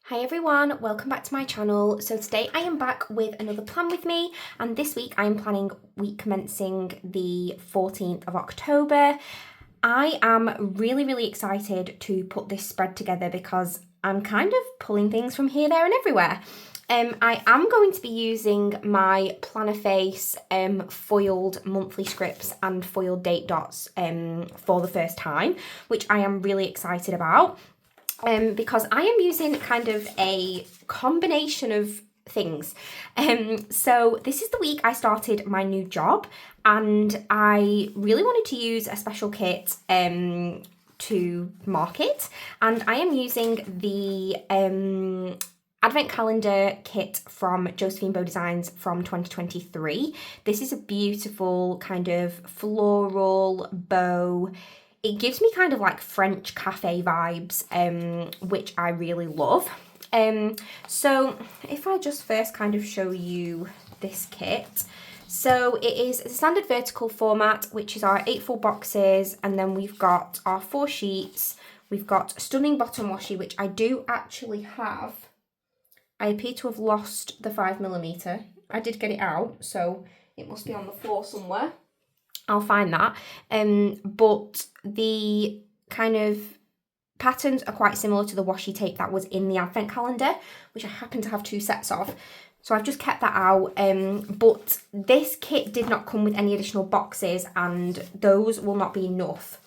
Hi everyone, welcome back to my channel. So today I am back with another plan with me, and this week I am planning week commencing the 14th of October. I am really excited to put this spread together because I'm kind of pulling things from here, there and everywhere. I am going to be using my Plannerface foiled monthly scripts and foiled date dots for the first time, which I am really excited about. Because I am using kind of a combination of things. So this is the week I started my new job, and I really wanted to use a special kit to market, and I am using the Advent calendar kit from Josephine Bow Designs from 2023. This is a beautiful kind of floral bow. It gives me kind of like French cafe vibes, which I really love. So if I just first kind of show you this kit. So it is a standard vertical format, which is our 8 full boxes, and then we've got our 4 sheets. We've got stunning bottom washi, which I do actually have. I appear to have lost the 5mm. I did get it out, so it must be on the floor somewhere. I'll find that. But the kind of patterns are quite similar to the washi tape that was in the advent calendar, which I happen to have 2 sets of. So I've just kept that out. But this kit did not come with any additional boxes, and those will not be enough.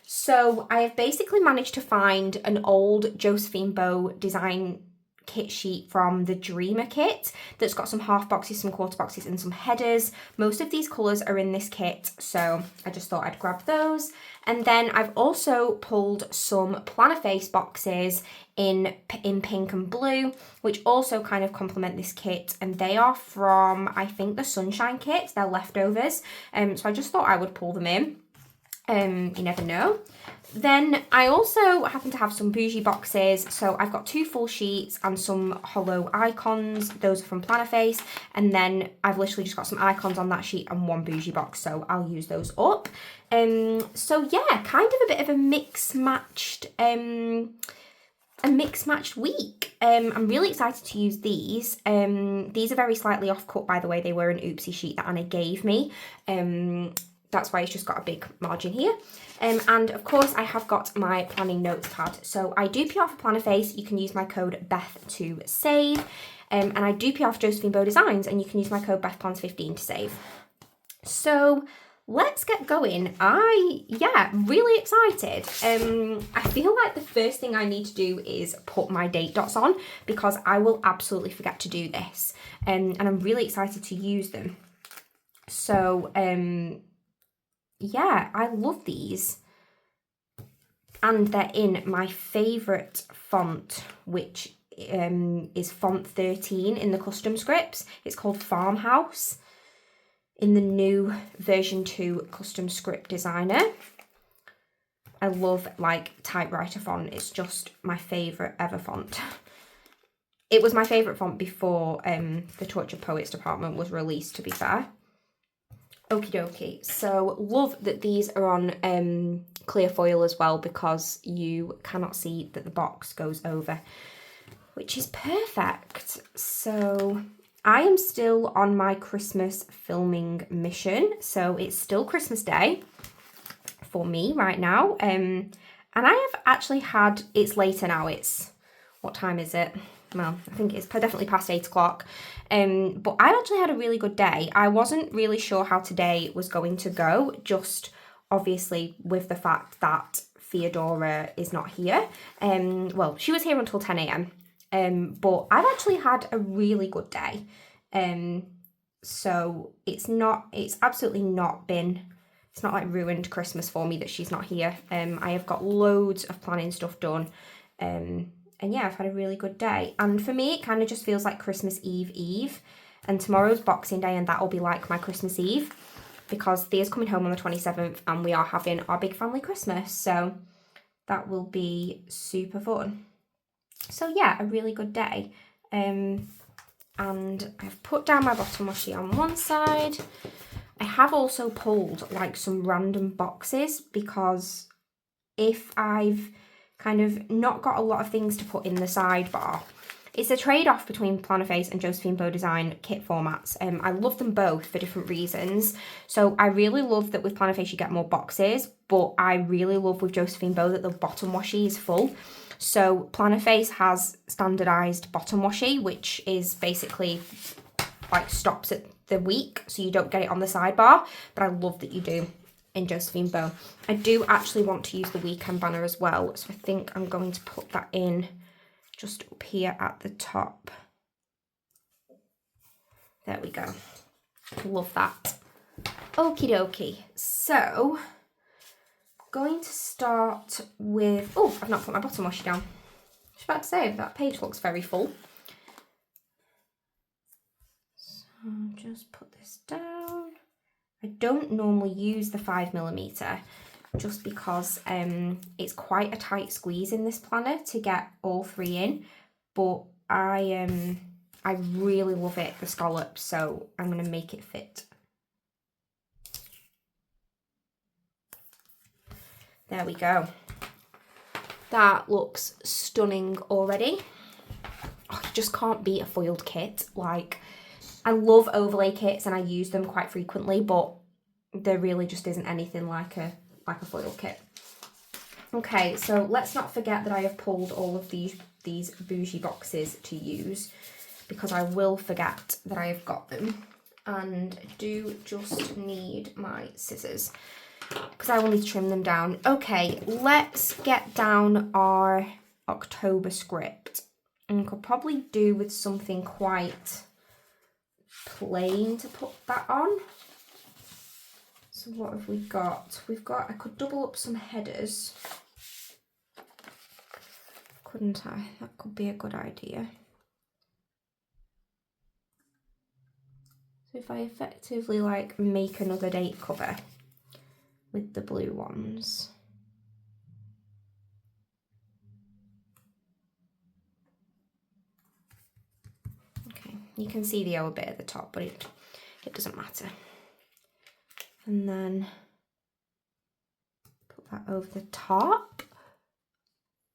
So I have basically managed to find an old Josephine Bow design kit sheet from the Dreamer kit that's got some half boxes, some quarter boxes and some headers. Most of these colours are in this kit, so I just thought I'd grab those. And then I've also pulled some Plannerface boxes in pink and blue, which also kind of complement this kit, and they are from, I think, the Sunshine kit. They're leftovers, so I just thought I would pull them in. You never know. Then I also happen to have some bougie boxes, so I've got 2 full sheets and some hollow icons. Those are from Plannerface, and then I've literally just got some icons on that sheet and 1 bougie box, so I'll use those up. So yeah, kind of a bit of a mix-matched week. I'm really excited to use these. These are very slightly off-cut, by the way. They were an oopsie sheet that Anna gave me. That's why it's just got a big margin here. And of course I have got my planning notes pad. So I do PR for Plannerface. You can use my code BETH to save. And I do PR for Josephine Bow Designs, and you can use my code BETHPLANS15 to save. So let's get going. Really excited. I feel like the first thing I need to do is put my date dots on, because I will absolutely forget to do this. And I'm really excited to use them. So, yeah, I love these, and they're in my favourite font, which is font 13 in the custom scripts. It's called Farmhouse in the new version 2 custom script designer. I love like typewriter font. It's just my favourite ever font. It was my favourite font before the Tortured Poets department was released, to be fair. Okie dokie. So love that these are on clear foil as well, because you cannot see that the box goes over, which is perfect. So I am still on my Christmas filming mission. So it's still Christmas Day for me right now. And I have actually had, it's later now. It's, what time is it? Well, I think it's definitely past 8 o'clock. But I've actually had a really good day. I wasn't really sure how today was going to go, just obviously with the fact that Theodora is not here. Well, she was here until 10 a.m. But I've actually had a really good day. So it's absolutely not been, it's not like ruined Christmas for me that she's not here. I have got loads of planning stuff done. And yeah, I've had a really good day. And for me, it kind of just feels like Christmas Eve. And tomorrow's Boxing Day, and that'll be like my Christmas Eve, because Thea's coming home on the 27th and we are having our big family Christmas. So that will be super fun. So yeah, a really good day. And I've put down my bottom washi on one side. I have also pulled like some random boxes, because if I've kind of not got a lot of things to put in the sidebar, It's a trade-off between Plannerface and Josephine Bow Design kit formats. I love them both for different reasons. So I really love that with Plannerface you get more boxes, but I really love with Josephine Bow that the bottom washi is full. So Plannerface has standardized bottom washi, which is basically like stops at the week, so you don't get it on the sidebar, but I love that you do in Josephine Bow. I do actually want to use the weekend banner as well, so I think I'm going to put that in just up here at the top. There we go. Love that. Okie dokie. So, going to start with, oh, I've not put my bottom washi down. I was about to say, that page looks very full. So, just put this down. I don't normally use the 5mm just because it's quite a tight squeeze in this planner to get all three in, but I really love it, the scallops, so I'm going to make it fit. There we go. That looks stunning already. Oh, you just can't beat a foiled kit. Like, I love overlay kits and I use them quite frequently, but there really just isn't anything like a foil kit. Okay, so let's not forget that I have pulled all of these bougie boxes to use, because I will forget that I have got them, and I do just need my scissors because I will need to trim them down. Okay, let's get down our October script, and could probably do with something quite plain to put that on. So what have we got? I could double up some headers, couldn't I? That could be a good idea. So if I effectively like make another date cover with the blue ones. Okay, you can see the yellow bit at the top, but it doesn't matter. And then put that over the top.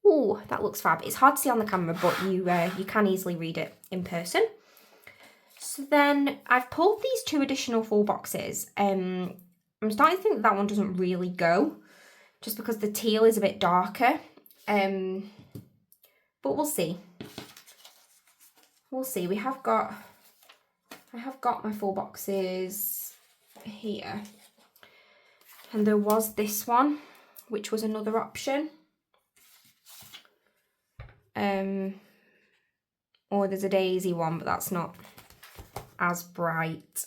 Oh, that looks fab. It's hard to see on the camera, but you can easily read it in person. So then I've pulled these 2 additional full boxes. I'm starting to think that one doesn't really go, just because the teal is a bit darker. But we'll see. We'll see. I have got my full boxes here. And there was this one, which was another option. Or there's a daisy one, but that's not as bright.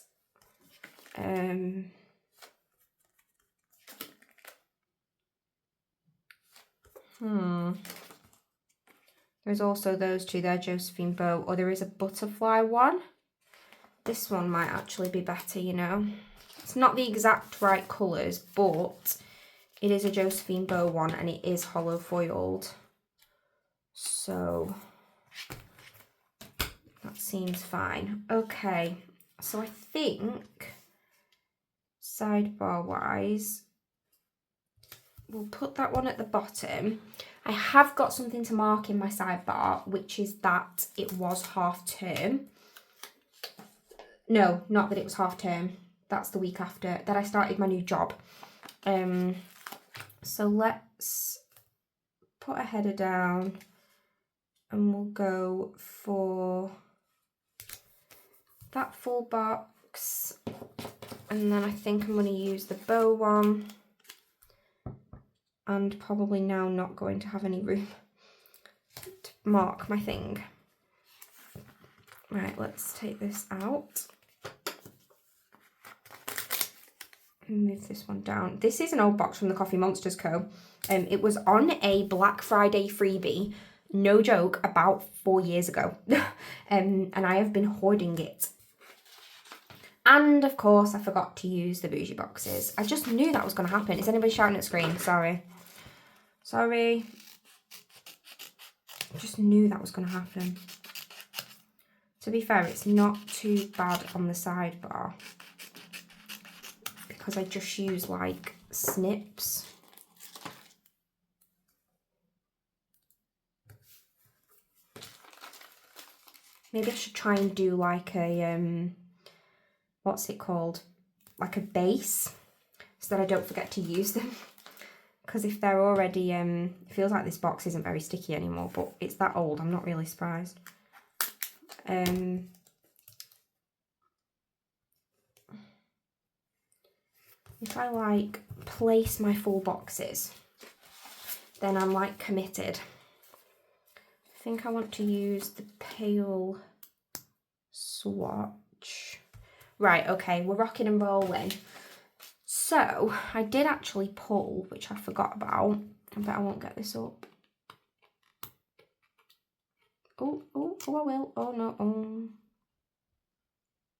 There's also those 2 there, Josephine Bow, or there is a butterfly one. This one might actually be better, you know. It's not the exact right colours, but it is a Josephine Bow one and it is hollow foiled. So that seems fine. Okay, so I think sidebar wise, we'll put that one at the bottom. I have got something to mark in my sidebar, which is that it was half term. No, not that it was half term. That's the week after that I started my new job. So let's put a header down and we'll go for that full box. And then I think I'm going to use the bow one. And probably now not going to have any room to mark my thing. Right, let's take this out. Move this one down. This is an old box from the Coffee Monsters Co. It was on a Black Friday freebie, no joke, about 4 years ago. And I have been hoarding it. And of course I forgot to use the bougie boxes. I just knew that was going to happen. Is anybody shouting at the screen? Sorry. I just knew that was going to happen. To be fair, it's not too bad on the sidebar, because I just use like snips. Maybe I should try and do like a, what's it called? Like a base, so that I don't forget to use them. Because if they're already, it feels like this box isn't very sticky anymore, but it's that old, I'm not really surprised. If I like place my full boxes, then I'm like committed. I think I want to use the pale swatch. Right, okay, we're rocking and rolling. So I did actually pull, which I forgot about. I bet I won't get this up. Oh, I will. Oh no,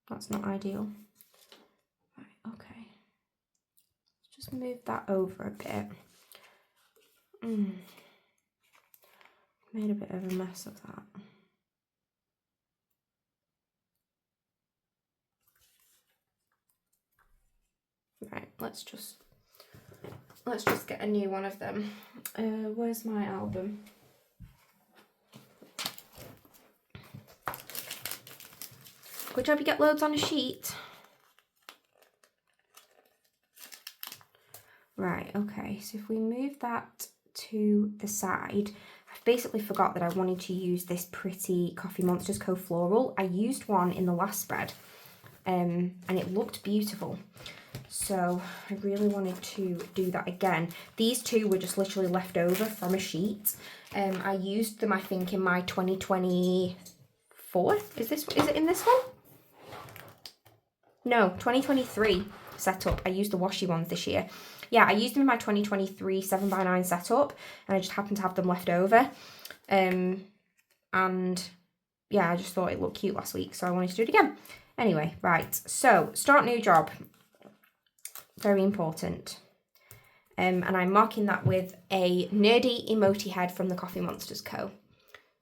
that's not ideal. Right, okay. Just move that over a bit. Made a bit of a mess of that. Right, let's just get a new one of them. Where's my album? Good job you get loads on a sheet. Right, okay, so if we move that to the side, I've basically forgot that I wanted to use this pretty Coffee Monsters Co floral. I used one in the last spread, and it looked beautiful. So I really wanted to do that again. These two were just literally left over from a sheet. I used them, I think, in my 2024. Is it in this one? No, 2023 setup. I used the Washi ones this year. Yeah, I used them in my 2023 7x9 setup, and I just happened to have them left over. And yeah, I just thought it looked cute last week, so I wanted to do it again. Anyway, right, so start new job. Very important. And I'm marking that with a nerdy emoji head from the Coffee Monsters Co.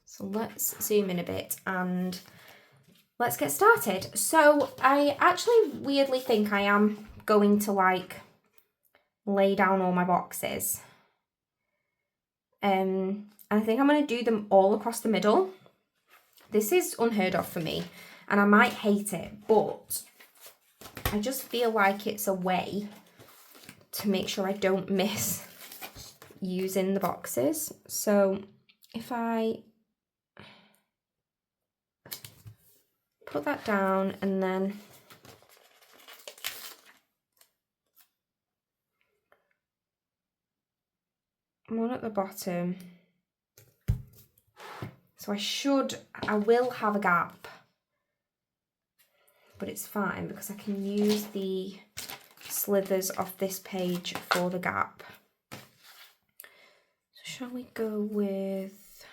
So let's zoom in a bit and let's get started. So I actually weirdly think I am going to like lay down all my boxes. And I think I'm going to do them all across the middle. This is unheard of for me, and I might hate it, but I just feel like it's a way to make sure I don't miss using the boxes. So if I put that down and then one at the bottom, so I will have a gap, but it's fine because I can use the slithers off this page for the gap. So shall we go with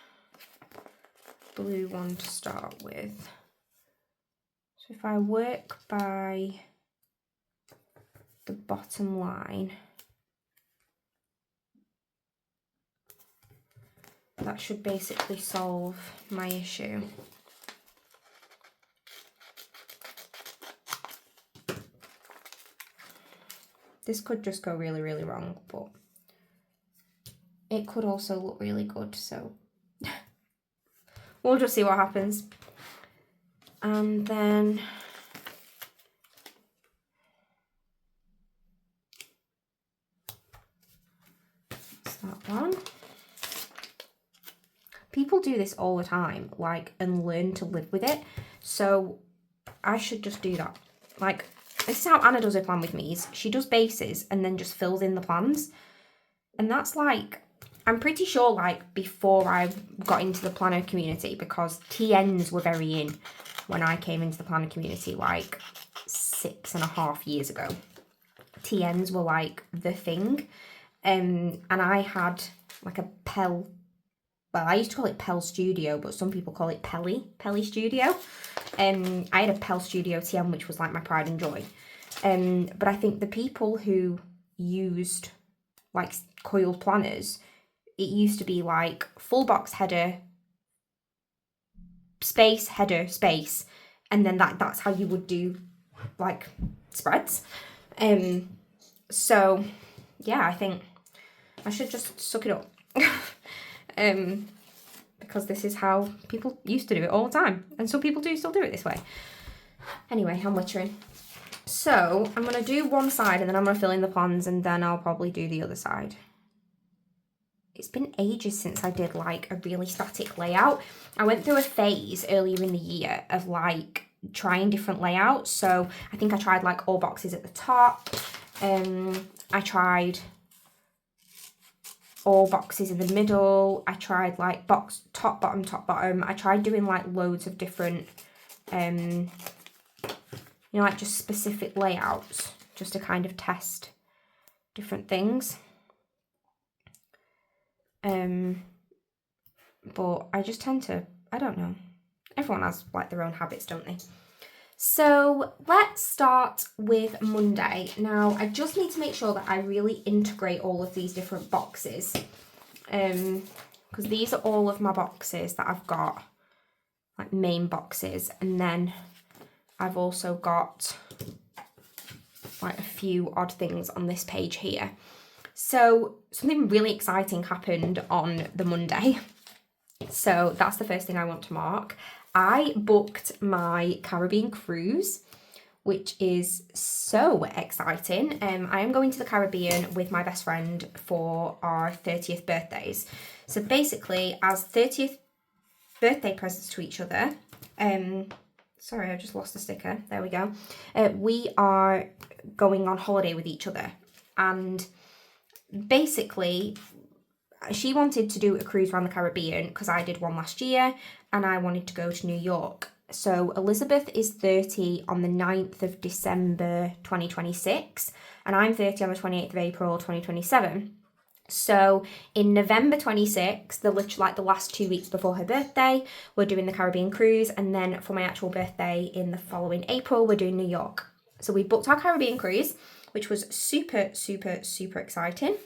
blue one to start with? So if I work by the bottom line, that should basically solve my issue. This could just go really, really wrong, but it could also look really good, so we'll just see what happens. And then that's that one. People do this all the time, like, and learn to live with it, so I should just do that. Like, this is how Anna does her plan with me. She does bases and then just fills in the plans. And that's like, I'm pretty sure like before I got into the planner community, because TNs were very in when I came into the planner community like 6.5 years ago. TNs were like the thing. And I had like a Pel, well, I used to call it Pel Studio, but some people call it Pelly Studio. I had a Pel Studio TN, which was like my pride and joy. But I think the people who used like coiled planners, it used to be like full box header, space, header, space, and then that's how you would do like spreads. So yeah, I think I should just suck it up. because this is how people used to do it all the time. And some people do still do it this way. Anyway, I'm littering. So I'm going to do one side and then I'm going to fill in the plans and then I'll probably do the other side. It's been ages since I did like a really static layout. I went through a phase earlier in the year of like trying different layouts. So I think I tried like all boxes at the top. I tried all boxes in the middle. I tried like box, top, bottom, top, bottom. I tried doing like loads of different, you know, like just specific layouts just to kind of test different things. But I just tend to, I don't know. Everyone has like their own habits, don't they? So let's start with Monday. Now, I just need to make sure that I really integrate all of these different boxes. Because these are all of my boxes that I've got, like main boxes. And then I've also got like a few odd things on this page here. So something really exciting happened on the Monday. So that's the first thing I want to mark. I booked my Caribbean cruise, which is so exciting. I am going to the Caribbean with my best friend for our 30th birthdays. So basically, as 30th birthday presents to each other, sorry, I just lost a sticker. There we go. We are going on holiday with each other. And basically, she wanted to do a cruise around the Caribbean because I did one last year and I wanted to go to New York. So Elizabeth is 30 on the 9th of December 2026 and I'm 30 on the 28th of April 2027. So in November 26, literally like the last 2 weeks before her birthday, we're doing the Caribbean cruise, and then for my actual birthday in the following April, we're doing New York. So we booked our Caribbean cruise, which was super, super, super exciting.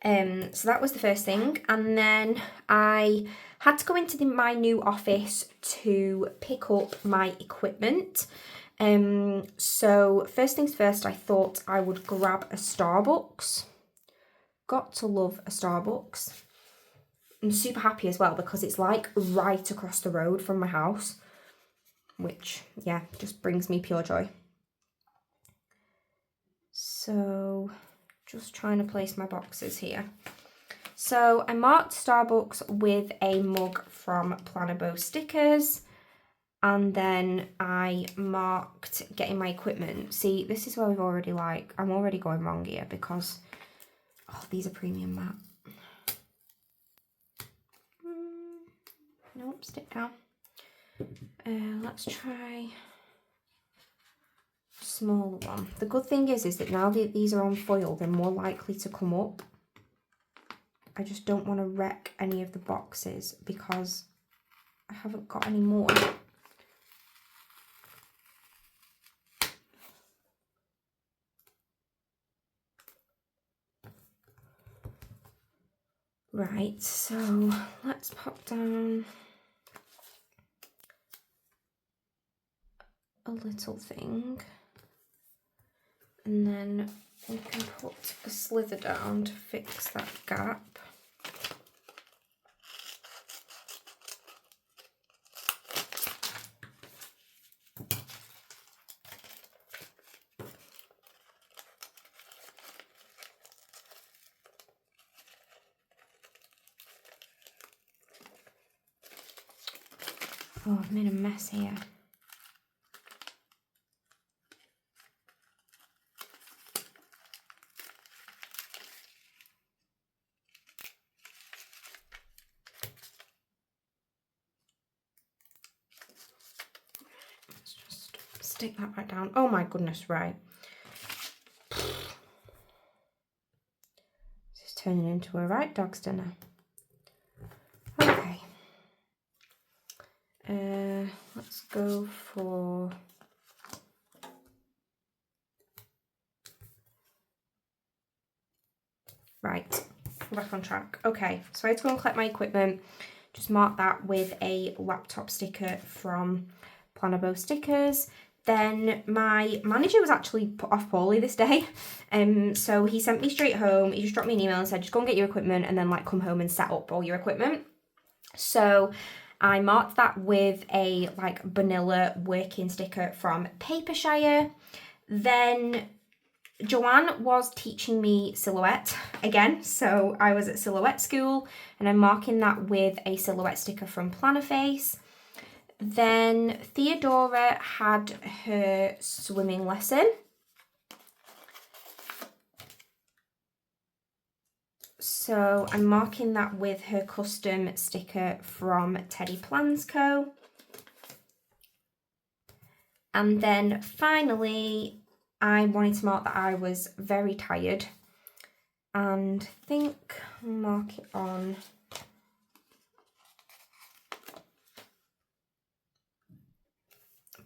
So that was the first thing, and then I had to go into my new office to pick up my equipment. So first things first, I thought I would grab a Starbucks. Got to love a Starbucks. I'm super happy as well because it's like right across the road from my house, which, yeah, just brings me pure joy. So just trying to place my boxes here. So I marked Starbucks with a mug from Plannerface stickers, and then I marked getting my equipment. See, this is where we've already like, I'm already going wrong here because, oh, these are premium matte. Nope, stick down. Let's try smaller one. The good thing is that now that these are on foil, they're more likely to come up. I just don't want to wreck any of the boxes because I haven't got any more. Right, so let's pop down a little thing. And then we can put a slither down to fix that gap. Oh, I've made a mess here. Stick that back down. Oh my goodness, right. This is turning into a right dog's dinner. Okay. Let's go for... Right, back on track. Okay, so I had to go and collect my equipment. Just mark that with a laptop sticker from Plannerface stickers. Then my manager was actually put off poorly this day. So he sent me straight home. He just dropped me an email and said, just go and get your equipment and then like come home and set up all your equipment. So I marked that with a like vanilla working sticker from Papershire. Then Joanne was teaching me silhouette again, so I was at silhouette school and I'm marking that with a silhouette sticker from Plannerface. Then Theodora had her swimming lesson. So I'm marking that with her custom sticker from Teddy Plans Co. And then finally, I wanted to mark that I was very tired, and I think I'll mark it on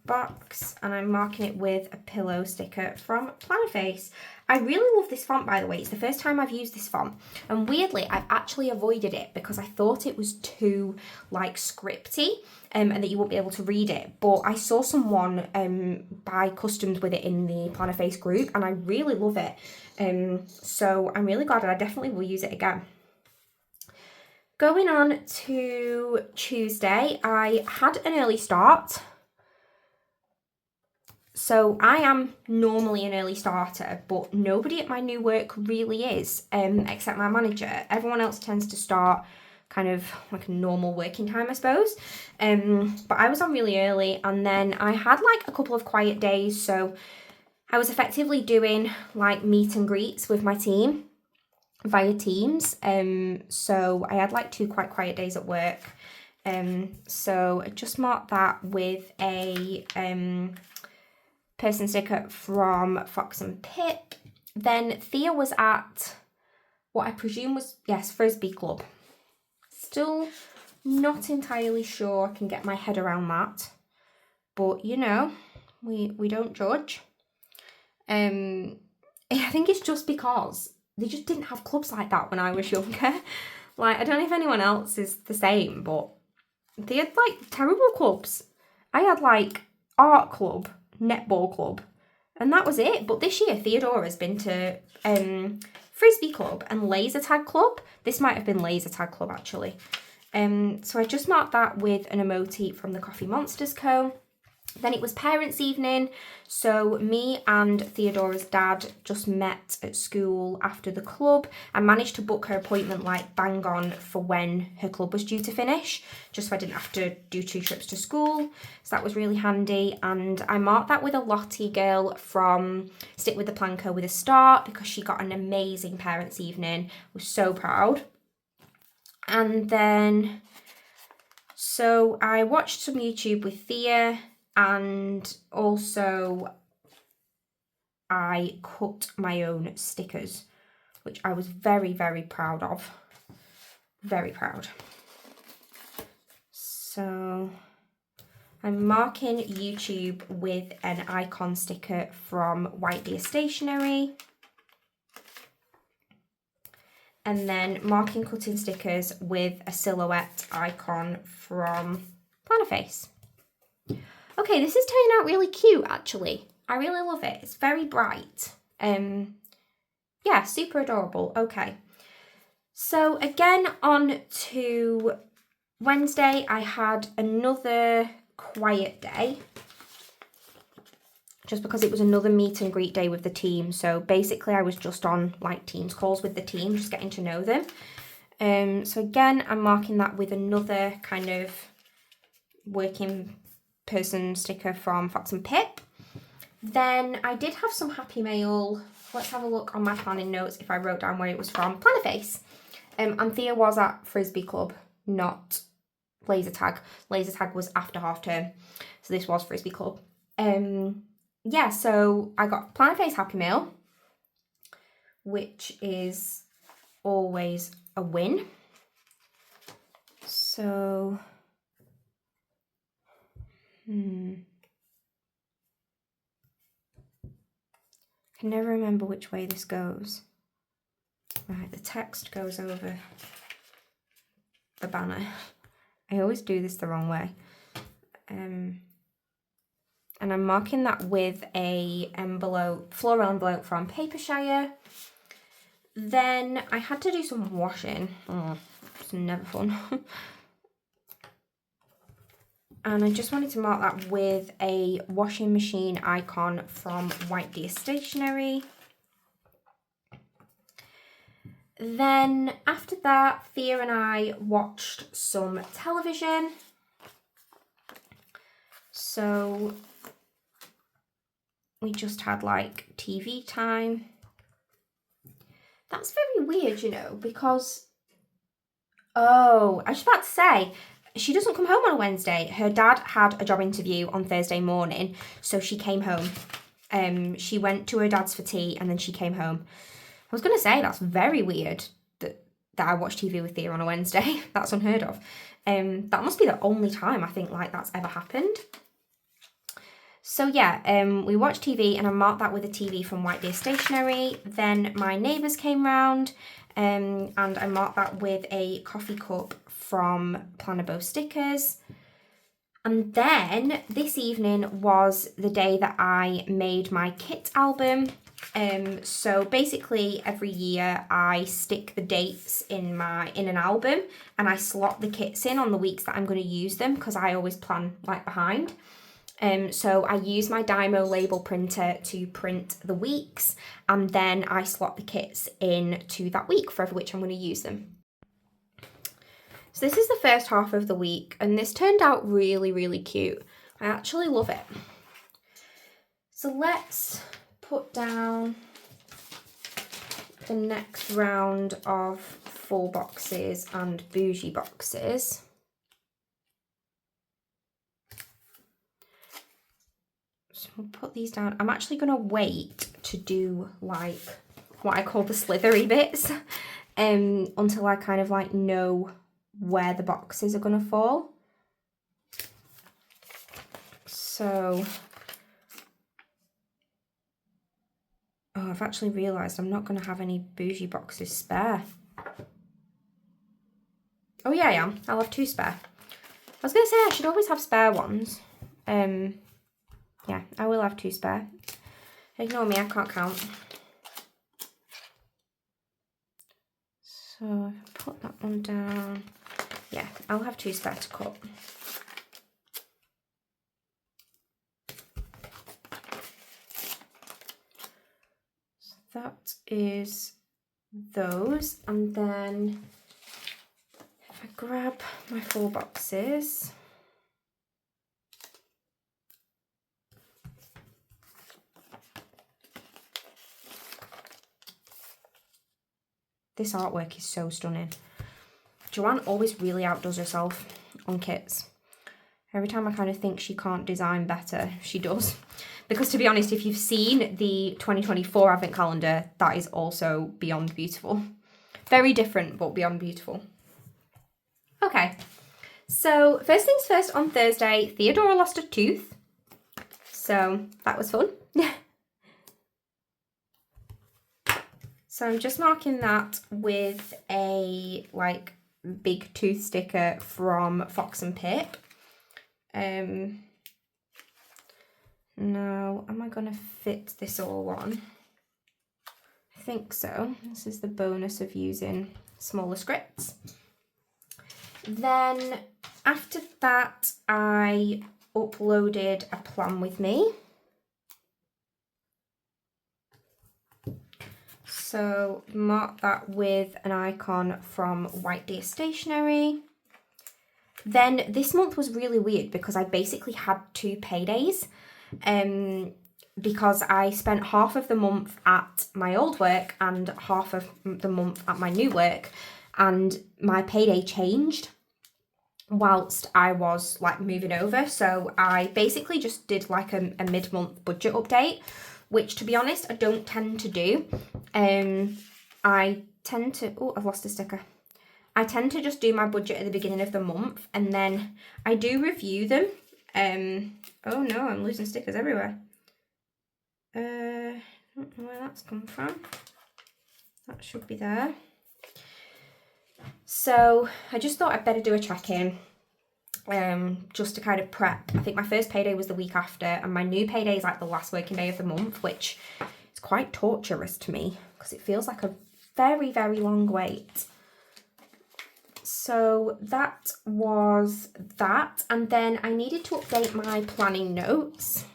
box, and I'm marking it with a pillow sticker from Plannerface. I really love this font, by the way. It's the first time I've used this font, and weirdly I've actually avoided it because I thought it was too like scripty and that you won't be able to read it, but I saw someone buy customs with it in the Plannerface group and I really love it, so I'm really glad, and I definitely will use it again. Going on to Tuesday, I had an early start. So I am normally an early starter, but nobody at my new work really is, except my manager. Everyone else tends to start kind of like a normal working time, I suppose. But I was on really early, and then I had like a couple of quiet days. So I was effectively doing like meet and greets with my team via Teams. So I had like 2 quite quiet days at work. So I just marked that with a person sticker from Fox and Pip. Then Thea was at what I presume was, yes, Frisbee Club. Still not entirely sure I can get my head around that, but you know, we don't judge. I think it's just because they just didn't have clubs like that when I was younger. Like, I don't know if anyone else is the same, but they had like terrible clubs. I had like art club, netball club, and that was it. But this year Theodora's been to Frisbee Club and Laser Tag Club. This might have been Laser Tag Club actually. So I just marked that with an emoji from the Coffee Monsters Co. Then it was parents' evening, so me and Theodora's dad just met at school after the club. I managed to book her appointment like bang on for when her club was due to finish, just so I didn't have to do 2 trips to school, so that was really handy. And I marked that with a Lottie girl from Stick With The Plan Co with a star, because she got an amazing parents' evening. I was so proud. And then, so I watched some YouTube with Thea, and also I cut my own stickers, which I was very, very proud of. Very proud. So I'm marking YouTube with an icon sticker from White Deer Stationery. And then marking cutting stickers with a silhouette icon from Plannerface. Okay, this is turning out really cute, actually. I really love it. It's very bright. Yeah, super adorable. Okay. So again, on to Wednesday, I had another quiet day, just because it was another meet and greet day with the team. So basically I was just on like Teams calls with the team, just getting to know them. So again, I'm marking that with another kind of working person sticker from Fox and Pip. Then I did have some happy mail. Let's have a look on my planning notes if I wrote down where it was from. Plannerface. And Thea was at Frisbee Club, not Laser Tag. Laser Tag was after half term, so this was Frisbee Club. Yeah, so I got Plannerface happy mail, which is always a win. So I can never remember which way this goes. Right, the text goes over the banner. I always do this the wrong way. And I'm marking that with a floral envelope from Papershire. Then I had to do some washing. Oh, it's never fun. And I just wanted to mark that with a washing machine icon from White Deer Stationery. Then after that, Thea and I watched some television. So we just had like TV time. That's very weird, you know, because, oh, I was just about to say, she doesn't come home on a Wednesday. Her dad had a job interview on Thursday morning, so she came home. She went to her dad's for tea and then she came home. I was going to say, that's very weird that I watch TV with Thea on a Wednesday. That's unheard of. That must be the only time I think like that's ever happened. So yeah, we watched TV and I marked that with a TV from White Deer Stationery. Then my neighbours came round and I marked that with a coffee cup from Plannerface stickers. And then this evening was the day that I made my kit album. So basically every year I stick the dates in an album and I slot the kits in on the weeks that I'm going to use them because I always plan like behind. So I use my Dymo label printer to print the weeks and then I slot the kits in to that week for which I'm going to use them. So this is the first half of the week and this turned out really, really cute. I actually love it. So let's put down the next round of full boxes and bougie boxes. So we'll put these down. I'm actually going to wait to do like what I call the slithery bits until I kind of like know where the boxes are going to fall. So, oh, I've actually realised I'm not going to have any bougie boxes spare. Oh yeah, I am. I'll have 2 spare. I was going to say I should always have spare ones. Yeah, I will have 2 spare. Ignore me, I can't count. So if I put that one down, yeah, I'll have 2 spare to cut. So that is those, and then if I grab my 4 boxes. This artwork is so stunning. Joanne always really outdoes herself on kits. Every time I kind of think she can't design better, she does. Because to be honest, if you've seen the 2024 advent calendar, that is also beyond beautiful. Very different, but beyond beautiful. Okay, so first things first, on Thursday, Theodora lost a tooth. So that was fun. So I'm just marking that with a like big tooth sticker from Fox and Pip. Now, am I going to fit this all on? I think so. This is the bonus of using smaller scripts. Then after that, I uploaded a plan with me. So mark that with an icon from White Deer Stationery. Then this month was really weird because I basically had 2 paydays because I spent half of the month at my old work and half of the month at my new work, and my payday changed whilst I was like moving over. So I basically just did like a mid-month budget update, which to be honest, I don't tend to do. I tend to, oh, I've lost a sticker. I tend to just do my budget at the beginning of the month and then I do review them. Oh no, I'm losing stickers everywhere. I don't know where that's come from. That should be there. So I just thought I'd better do a check-in. Just to kind of prep. I think my first payday was the week after and my new payday is like the last working day of the month, which is quite torturous to me because it feels like a very, very long wait. so that was that. And then I needed to update my planning notes.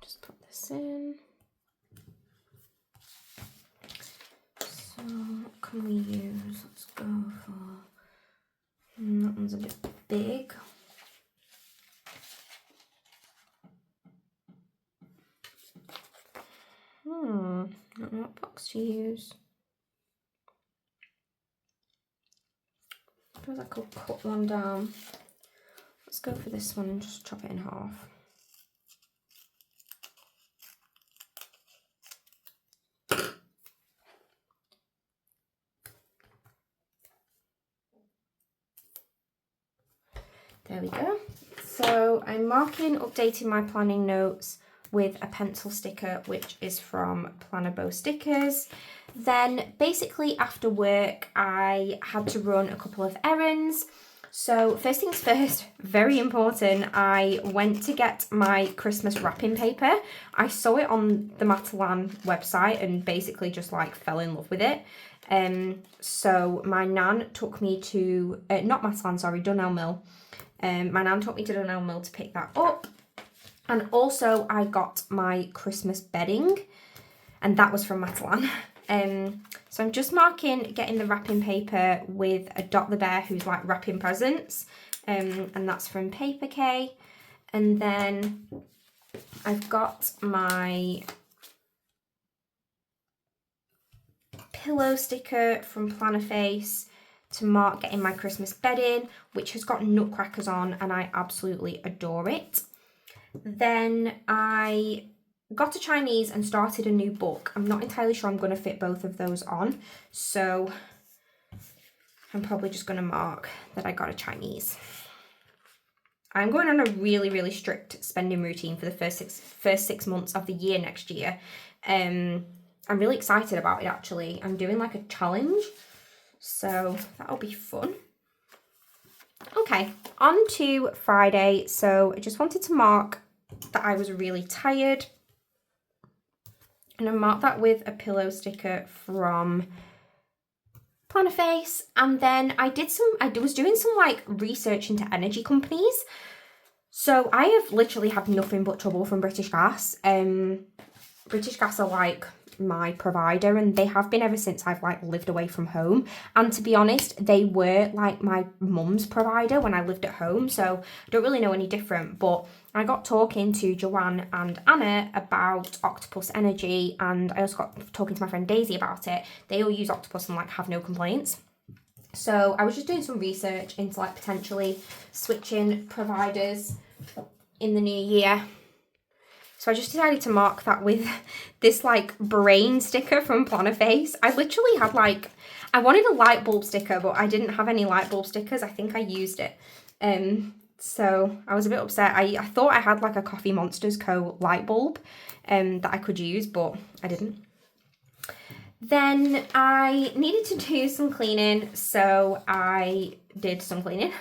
Just put this in. So what can we use? Let's go for, that one's a bit big. I don't know what box to use. I feel like I'll cut one down. Let's go for this one and just chop it in half. There we go. So I'm updating my planning notes with a pencil sticker, which is from Plannerface stickers. Then basically after work, I had to run a couple of errands. So first things first, very important, I went to get my Christmas wrapping paper. I saw it on the Matalan website and basically just like fell in love with it. So my nan took me to, not Matalan, sorry, Dunelm Mill. My nan took me to Dunelm Mill to pick that up. And also I got my Christmas bedding, and that was from Matalan. So I'm just getting the wrapping paper with a Dot the Bear who's like wrapping presents, and that's from Paper K. And then I've got my pillow sticker from Plannerface to mark getting my Christmas bedding, which has got nutcrackers on, and I absolutely adore it. Then I got a Chinese and started a new book. I'm not entirely sure I'm going to fit both of those on, so I'm probably just going to mark that I got a Chinese. I'm going on a really, really strict spending routine for the first six months of the year next year. I'm really excited about it, actually. I'm doing like a challenge, so that'll be fun. Okay, on to Friday. So I just wanted to mark that I was really tired. And I marked that with a pillow sticker from Plannerface. And then I was doing some like research into energy companies. So I have literally had nothing but trouble from British Gas. British Gas are like my provider, and they have been ever since I've like lived away from home. And to be honest, they were like my mum's provider when I lived at home, so I don't really know any different. But I got talking to Joanne and Anna about Octopus Energy, and I also got talking to my friend Daisy about it. They all use Octopus and like have no complaints. So I was just doing some research into like potentially switching providers in the new year. So I just decided to mark that with this like brain sticker from Plannerface. I literally had like, I wanted a light bulb sticker, but I didn't have any light bulb stickers. I think I used it. So I was a bit upset. I thought I had like a Coffee Monsters Co. light bulb that I could use, but I didn't. Then I needed to do some cleaning, so I did some cleaning.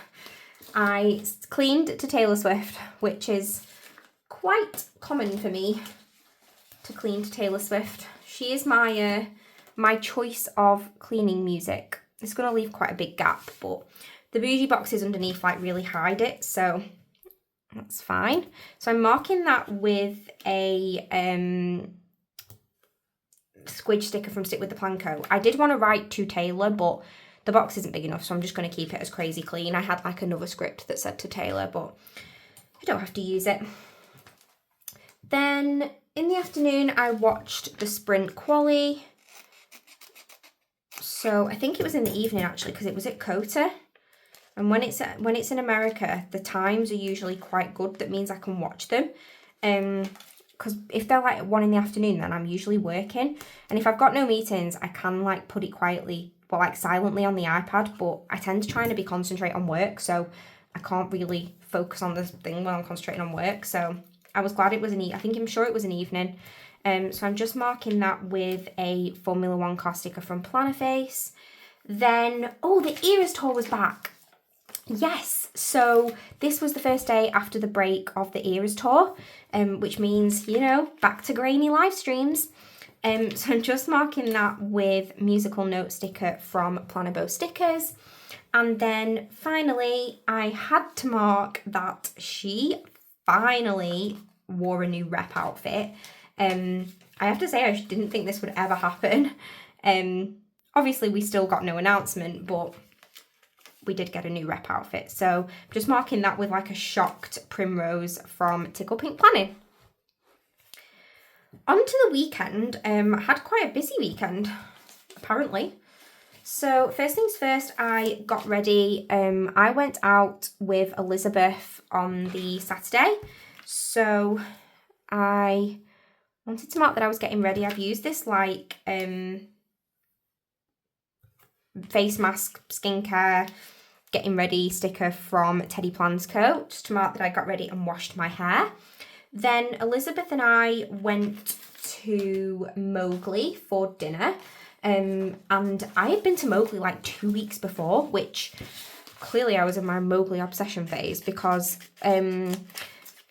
I cleaned to Taylor Swift, which is quite common for me to clean to Taylor Swift. She is my my choice of cleaning music. It's going to leave quite a big gap, but the bougie boxes underneath like really hide it, so that's fine. So I'm marking that with a squidge sticker from Stick with the Plan Co. I did want to write to Taylor, but the box isn't big enough, so I'm just going to keep it as crazy clean. I had like another script that said to Taylor, but I don't have to use it. Then in the afternoon, I watched the Sprint Quali. So I think it was in the evening actually, because it was at COTA. And when it's in America, the times are usually quite good. That means I can watch them. Because if they're like 1 in the afternoon, then I'm usually working. And if I've got no meetings, I can like put it quietly, but like silently on the iPad. But I tend to try and concentrate on work, so I can't really focus on this thing when I'm concentrating on work. So I was glad it was I'm sure it was an evening. So I'm just marking that with a Formula 1 car sticker from Plannerface. Then, oh, the Eras tour was back. Yes, so this was the first day after the break of the Eras tour, which means, you know, back to grainy live streams. So I'm just marking that with musical note sticker from Planner Bow Stickers. And then finally, I had to mark that she finally wore a new rep outfit. I have to say, I didn't think this would ever happen. Obviously, we still got no announcement, but we did get a new rep outfit. So just marking that with like a shocked primrose from Tickle Pink Planning. On to the weekend. I had quite a busy weekend, apparently. So first things first, I got ready. I went out with Elizabeth on the Saturday. So I wanted to mark that I was getting ready. I've used this like face mask, skincare, getting ready sticker from Teddy Plans Co. just to mark that I got ready and washed my hair. Then Elizabeth and I went to Mowgli for dinner. And I had been to Mowgli like 2 weeks before, which clearly I was in my Mowgli obsession phase because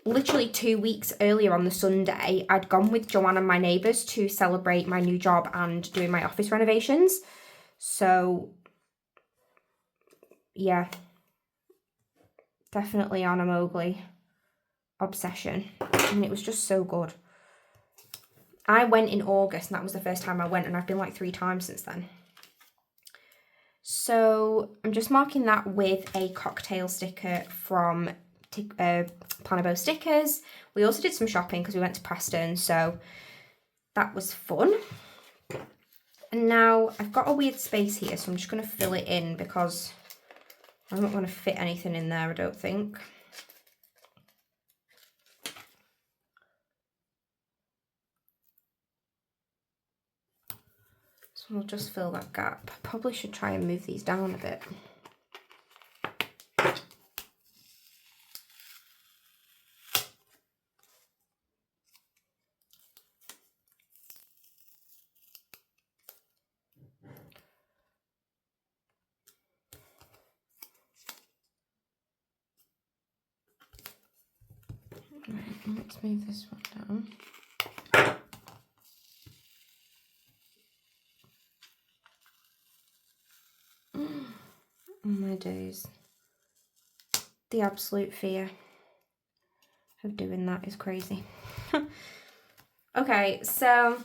literally 2 weeks earlier on the Sunday, I'd gone with Joanne and my neighbours to celebrate my new job and doing my office renovations. So, yeah, definitely on a Mowgli obsession. And it was just so good. I went in August and that was the first time I went, and I've been like 3 times since then. So I'm just marking that with a cocktail sticker from Planner Bow Stickers. We also did some shopping because we went to Preston, so that was fun. And now I've got a weird space here, so I'm just going to fill it in because I'm not going to fit anything in there, I don't think. So we'll just fill that gap. Probably should try and move these down a bit. Right, let's move this one down. Oh my days. The absolute fear of doing that is crazy. Okay, so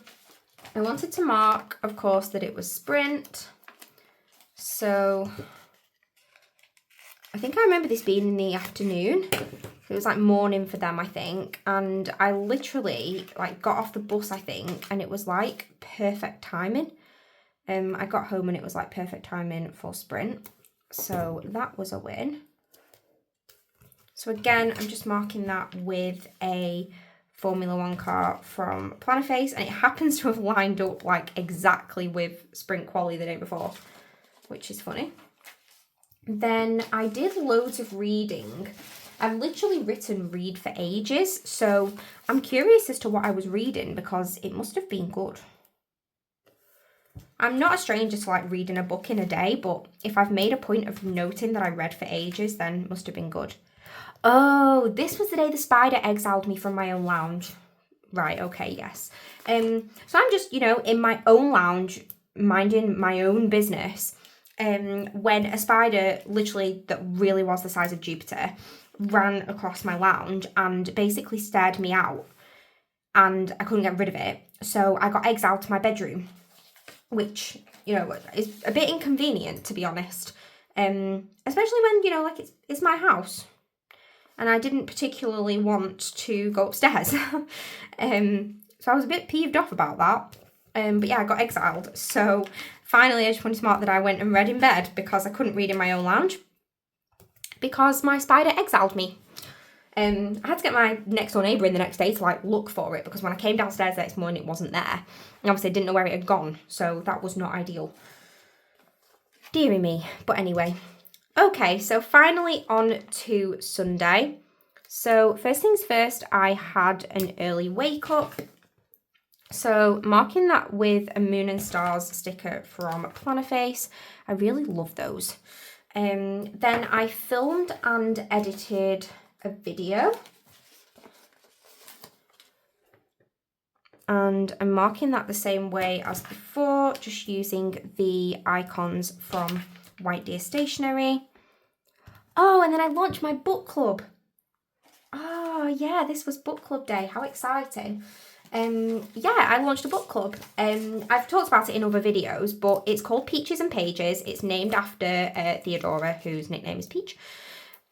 I wanted to mark, of course, that it was sprint. So I think I remember this being in the afternoon. It was like morning for them, I think. And I literally like got off the bus, I think, and it was like perfect timing. I got home and it was like perfect timing for sprint. So that was a win. So again, I'm just marking that with a Formula 1 car from Plannerface, and it happens to have lined up like exactly with sprint quali the day before, which is funny. Then I did loads of reading. I've literally written read for ages, so I'm curious as to what I was reading because it must have been good. I'm not a stranger to like reading a book in a day, but if I've made a point of noting that I read for ages, then it must have been good. Oh, this was the day the spider exiled me from my own lounge. Right, okay, yes. So I'm just, you know, in my own lounge, minding my own business, when a spider, literally that really was the size of Jupiter, ran across my lounge and basically stared me out, and I couldn't get rid of it. So I got exiled to my bedroom, which, you know, is a bit inconvenient, to be honest. Especially when, you know, like it's my house. And I didn't particularly want to go upstairs. So I was a bit peeved off about that. But yeah, I got exiled. So finally, I just wanted to mark that I went and read in bed because I couldn't read in my own lounge because my spider exiled me. I had to get my next door neighbour in the next day to like look for it because when I came downstairs the next morning, it wasn't there. And obviously, I didn't know where it had gone. So that was not ideal. Deary me. But anyway. Okay, so finally on to Sunday. So first things first, I had an early wake up. So marking that with a Moon and Stars sticker from Plannerface. I really love those. Then I filmed and edited a video. And I'm marking that the same way as before, just using the icons from White Deer Stationery. Oh, and then I launched my book club. Oh yeah, this was book club day. How exciting. Yeah, I launched a book club. I've talked about it in other videos, but it's called Peaches and Pages. It's named after Theodora, whose nickname is Peach.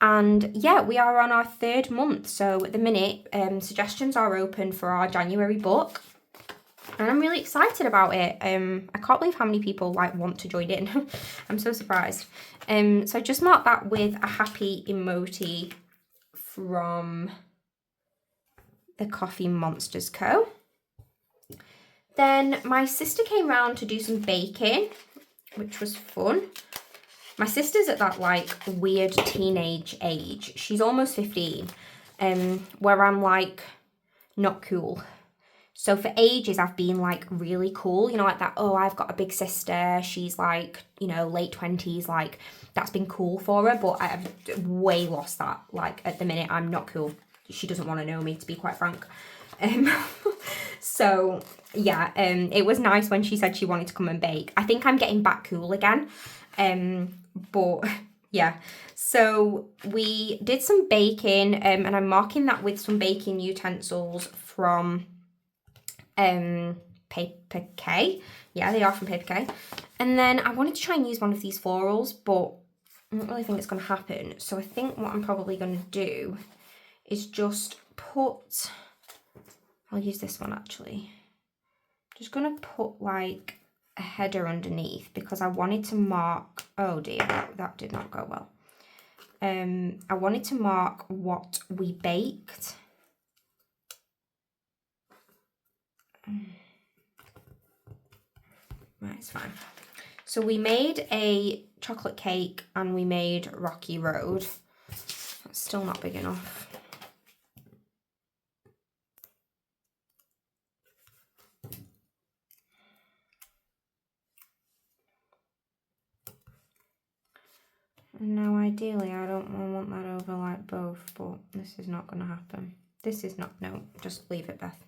And yeah, we are on our 3rd month. So at the minute, suggestions are open for our January book. And I'm really excited about it. I can't believe how many people want to join in. I'm so surprised. So I just marked that with a happy emoji from the Coffee Monsters Co. Then my sister came round to do some baking, which was fun. My sister's at that weird teenage age. She's almost 15, where I'm not cool. So for ages I've been really cool, you know, that, oh, I've got a big sister, she's late 20s, that's been cool for her, but I've way lost that. At the minute I'm not cool. She doesn't want to know me, to be quite frank. So yeah, it was nice when she said she wanted to come and bake. I think I'm getting back cool again. But yeah, so we did some baking, and I'm marking that with some baking utensils from Paper K. Yeah, they are from Paper K. And then I wanted to try and use one of these florals, but I don't really think it's going to happen. So I think what I'm probably going to do is just put, I'll use this one actually. Just going to put a header underneath because I wanted to mark, oh dear, that did not go well. I wanted to mark what we baked. Right, it's fine. So we made a chocolate cake and we made Rocky Road. That's still not big enough. Now ideally I don't want that over both, but this is not going to happen. This is not, no, just leave it, Beth.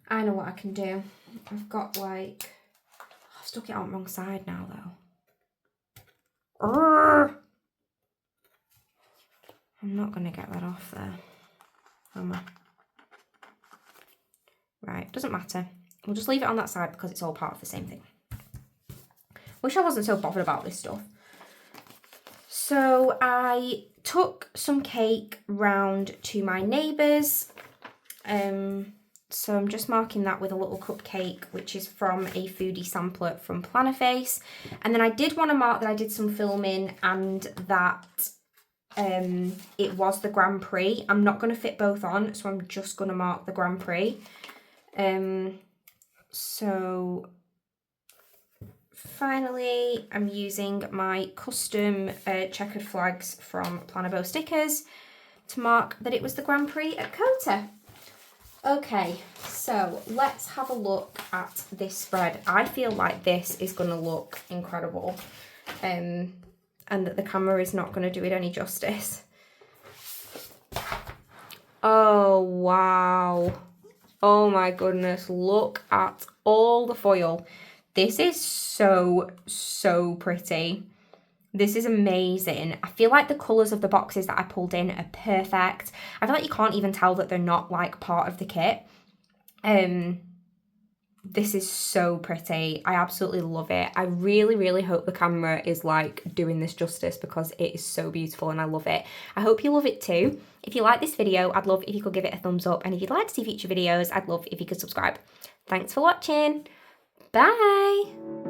I know what I can do. I've got I've stuck it on the wrong side now though. Urgh! I'm not going to get that off there, am I? Right, doesn't matter. We'll just leave it on that side because it's all part of the same thing. Wish I wasn't so bothered about this stuff. So I took some cake round to my neighbours. So I'm just marking that with a little cupcake, which is from a foodie sampler from Plannerface. And then I did want to mark that I did some filming and that it was the Grand Prix. I'm not going to fit both on, so I'm just going to mark the Grand Prix. So finally, I'm using my custom checkered flags from Plannerface stickers to mark that it was the Grand Prix at COTA. Okay, so let's have a look at this spread. I feel like this is going to look incredible, and that the camera is not going to do it any justice. Oh, wow. Oh my goodness, look at all the foil. This is so, so pretty. This is amazing. I feel like the colours of the boxes that I pulled in are perfect. I feel like you can't even tell that they're not part of the kit. This is so pretty. I absolutely love it. I really, really hope the camera is doing this justice because it is so beautiful and I love it. I hope you love it too. If you like this video, I'd love if you could give it a thumbs up. And if you'd like to see future videos, I'd love if you could subscribe. Thanks for watching. Bye.